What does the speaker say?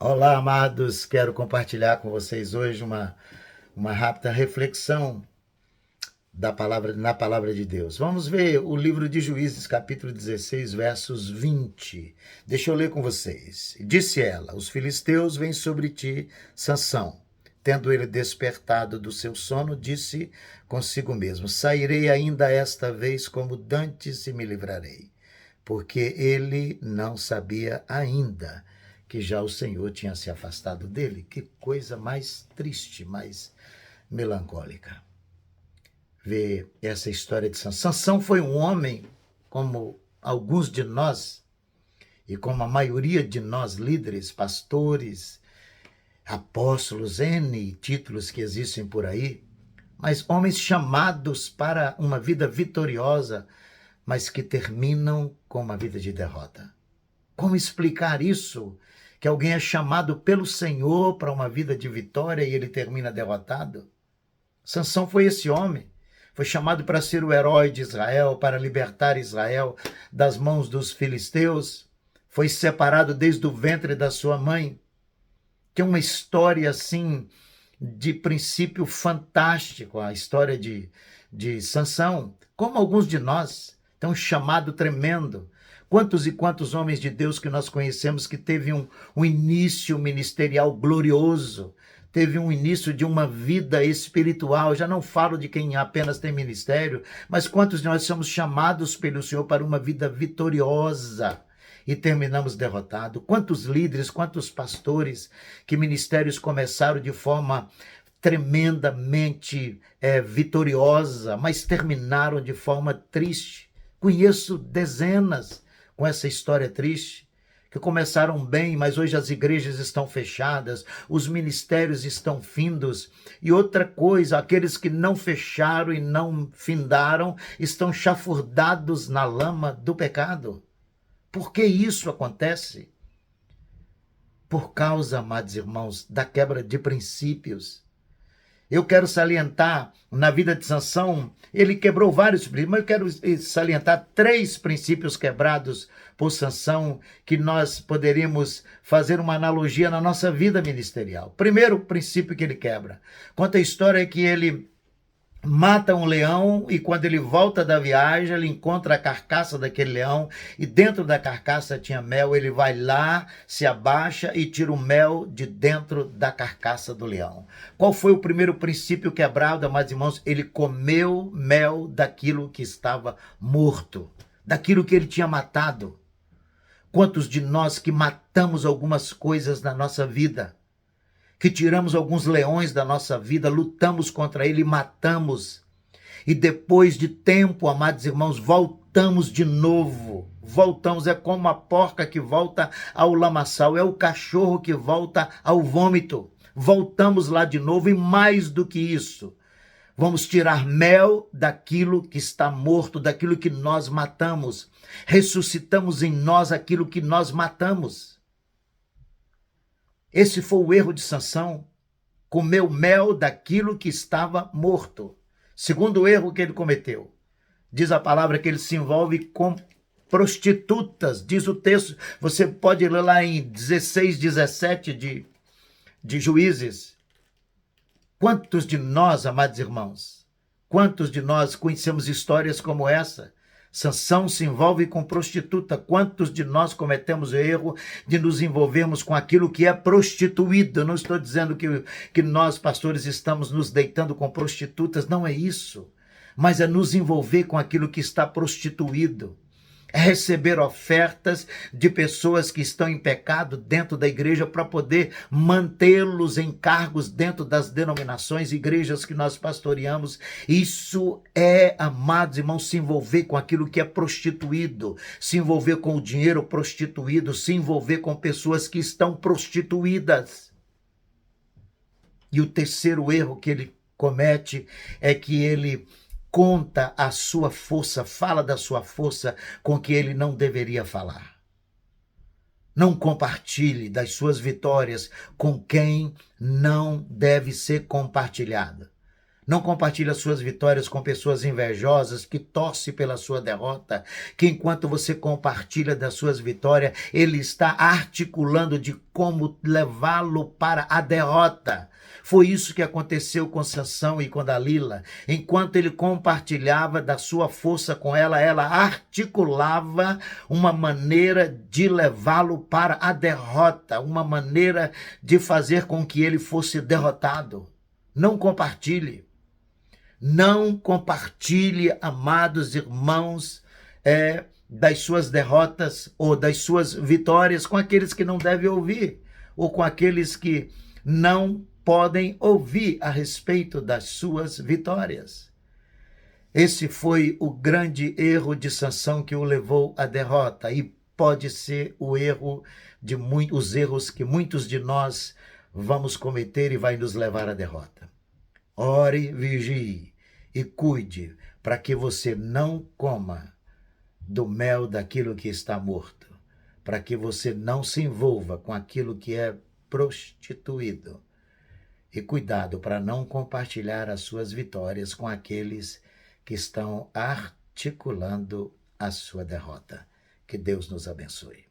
Olá, amados. Quero compartilhar com vocês hoje uma rápida reflexão na palavra de Deus. Vamos ver o livro de Juízes, capítulo 16, versos 20. Deixa eu ler com vocês. Disse ela: Os filisteus vêm sobre ti, Sansão. Tendo ele despertado do seu sono, disse consigo mesmo: Sairei ainda esta vez como dantes e me livrarei. Porque ele não sabia ainda que já o Senhor tinha se afastado dele. Que coisa mais triste, mais melancólica. Ver essa história de Sansão. Sansão foi um homem, como alguns de nós, e como a maioria de nós, líderes, pastores, apóstolos, N títulos que existem por aí, mas homens chamados para uma vida vitoriosa, mas que terminam com uma vida de derrota. Como explicar isso? Que alguém é chamado pelo Senhor para uma vida de vitória e ele termina derrotado? Sansão foi esse homem. Foi chamado para ser o herói de Israel, para libertar Israel das mãos dos filisteus. Foi separado desde o ventre da sua mãe. Tem uma história assim de princípio fantástico, a história de Sansão. Como alguns de nós, tem um chamado tremendo. Quantos e quantos homens de Deus que nós conhecemos que teve um início ministerial glorioso, teve um início de uma vida espiritual. Já não falo de quem apenas tem ministério, mas quantos de nós somos chamados pelo Senhor para uma vida vitoriosa e terminamos derrotados? Quantos líderes, quantos pastores que ministérios começaram de forma tremendamente vitoriosa, mas terminaram de forma triste. Conheço dezenas com essa história triste, que começaram bem, mas hoje as igrejas estão fechadas, os ministérios estão findos. E outra coisa, aqueles que não fecharam e não findaram estão chafurdados na lama do pecado. Por que isso acontece? Por causa, amados irmãos, da quebra de princípios. Eu quero salientar, na vida de Sansão, ele quebrou vários princípios, mas eu quero salientar 3 princípios quebrados por Sansão, que nós poderíamos fazer uma analogia na nossa vida ministerial. Primeiro princípio que ele quebra. Conta a história que ele mata um leão e quando ele volta da viagem, ele encontra a carcaça daquele leão e dentro da carcaça tinha mel. Ele vai lá, se abaixa e tira o mel de dentro da carcaça do leão. Qual foi o primeiro princípio quebrado, amados irmãos? Ele comeu mel daquilo que estava morto, daquilo que ele tinha matado. Quantos de nós que matamos algumas coisas na nossa vida, que tiramos alguns leões da nossa vida, lutamos contra ele e matamos. E depois de tempo, amados irmãos, voltamos de novo. Voltamos, é como a porca que volta ao lamaçal, é o cachorro que volta ao vômito. Voltamos lá de novo e mais do que isso, vamos tirar mel daquilo que está morto, daquilo que nós matamos. Ressuscitamos em nós aquilo que nós matamos. Esse foi o erro de Sansão, comeu mel daquilo que estava morto. Segundo erro que ele cometeu, diz a palavra que ele se envolve com prostitutas, diz o texto, você pode ler lá em 16, 17 de Juízes. Quantos de nós, amados irmãos, quantos de nós conhecemos histórias como essa? Sansão se envolve com prostituta. Quantos de nós cometemos o erro de nos envolvermos com aquilo que é prostituído? Eu não estou dizendo que nós, pastores, estamos nos deitando com prostitutas, não é isso. Mas é nos envolver com aquilo que está prostituído. É receber ofertas de pessoas que estão em pecado dentro da igreja para poder mantê-los em cargos dentro das denominações, igrejas que nós pastoreamos. Isso é, amados irmãos, se envolver com aquilo que é prostituído, se envolver com o dinheiro prostituído, se envolver com pessoas que estão prostituídas. E o terceiro erro que ele comete é que ele conta a sua força, fala da sua força com que ele não deveria falar. Não compartilhe das suas vitórias com quem não deve ser compartilhada. Não compartilhe as suas vitórias com pessoas invejosas que torcem pela sua derrota, que enquanto você compartilha das suas vitórias, ele está articulando de como levá-lo para a derrota. Foi isso que aconteceu com Sansão e com Dalila. Enquanto ele compartilhava da sua força com ela, ela articulava uma maneira de levá-lo para a derrota, uma maneira de fazer com que ele fosse derrotado. Não compartilhe. Não compartilhe, amados irmãos, das suas derrotas ou das suas vitórias com aqueles que não devem ouvir, ou com aqueles que não podem ouvir a respeito das suas vitórias. Esse foi o grande erro de Sansão que o levou à derrota, e pode ser o erro de os erros que muitos de nós vamos cometer e vai nos levar à derrota. Ore, vigie e cuide para que você não coma do mel daquilo que está morto, para que você não se envolva com aquilo que é prostituído. E cuidado para não compartilhar as suas vitórias com aqueles que estão articulando a sua derrota. Que Deus nos abençoe.